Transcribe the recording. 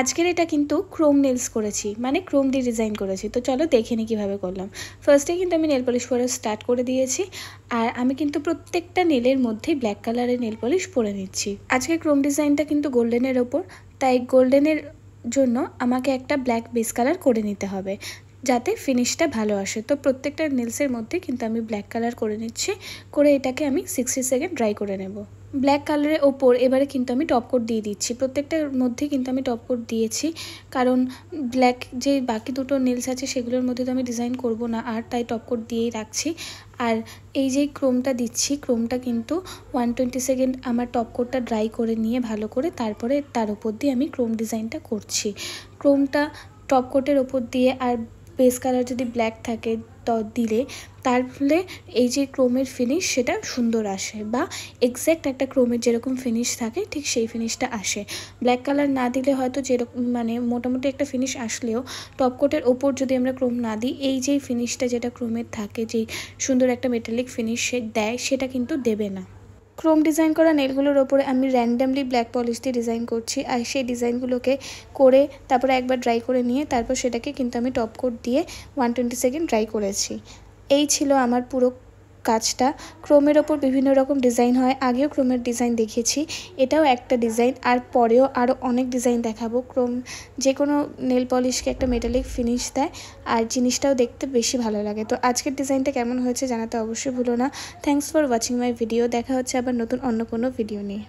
আজকের এটা কিন্তু ক্রোম নেলস করেছি, মানে ক্রোম দিয়ে ডিজাইন করেছি। তো চলো দেখে নিই কীভাবে করলাম। ফার্স্টে কিন্তু আমি নেল পলিশ পরা স্টার্ট করে দিয়েছি, আর আমি কিন্তু প্রত্যেকটা নেলের মধ্যেই ব্ল্যাক কালারের নেল পলিশ পরে নিচ্ছি। আজকে ক্রোম ডিজাইনটা কিন্তু গোল্ডেনের ওপর, তাই গোল্ডেনের জন্য আমাকে একটা ব্ল্যাক বেস কালার করে নিতে হবে যাতে ফিনিশটা ভালো আসে। তো প্রত্যেকটা নেলসের মধ্যে কিন্তু আমি ব্ল্যাক কালার করে নিচ্ছি, করে এটাকে আমি 60 সেকেন্ড ড্রাই করে নেব। ব্ল্যাক কালারের ওপর এবারে কিন্তু আমি টপ কোট দিয়ে দিচ্ছি। প্রত্যেকটার মধ্যে কিন্তু আমি টপ কোট দিয়েছি, কারণ ব্ল্যাক যে বাকি দুটো নেলস আছে সেগুলোর মধ্যে তো আমি ডিজাইন করব না, আর তাই টপ কোট দিয়েই রাখছি। আর এই যে ক্রোমটা দিচ্ছি, ক্রোমটা কিন্তু 120 সেকেন্ড আমার টপ কোটটা ড্রাই করে নিয়ে ভালো করে তারপরে তার উপর দিয়ে আমি ক্রোম ডিজাইনটা করছি। ক্রোমটা টপ কোটের ওপর দিয়ে আর বেস কালার যদি ব্ল্যাক থাকে তো দিলে তাহলে এই যে ক্রোমের ফিনিশ সেটা সুন্দর আসে, বা এক্স্যাক্ট একটা ক্রোমের যেরকম ফিনিশ থাকে ঠিক সেই ফিনিশটা আসে। ব্ল্যাক কালার না দিলে হয়তো যেরকম মানে মোটামুটি একটা ফিনিশ আসলেও টপ কোটের ওপর যদি আমরা ক্রোম না দিই, এই যে ফিনিশটা যেটা ক্রোমের থাকে, যেই সুন্দর একটা মেটালিক ফিনিশ সে দেয়, সেটা কিন্তু দেবে না। ক্রোম ডিজাইন করা নেলগুলোর ওপরে আমি র্যান্ডামলি ব্ল্যাক পলিশ দিয়ে ডিজাইন করছি, আর সেই ডিজাইনগুলোকে করে তারপরে একবার ড্রাই করে নিয়ে তারপর সেটাকে কিন্তু আমি টপ কোট দিয়ে 120 সেকেন্ড ড্রাই করেছি। এই ছিল আমার পুরো কাজটা। ক্রোমের ওপর বিভিন্ন রকম ডিজাইন হয়, আগেও ক্রোমের ডিজাইন দেখিয়েছি, এটাও একটা ডিজাইন, আর পরেও আরও অনেক ডিজাইন দেখাবো। ক্রোম যে কোনো নেল পলিশকে একটা মেটালিক ফিনিশ দেয়, আর জিনিসটাও দেখতে বেশি ভালো লাগে। তো আজকের ডিজাইনটা কেমন হয়েছে জানাতে অবশ্যই ভুলো না। Thanks for watching my video. দেখা হচ্ছে আবার নতুন অন্য কোনো ভিডিও নিয়ে।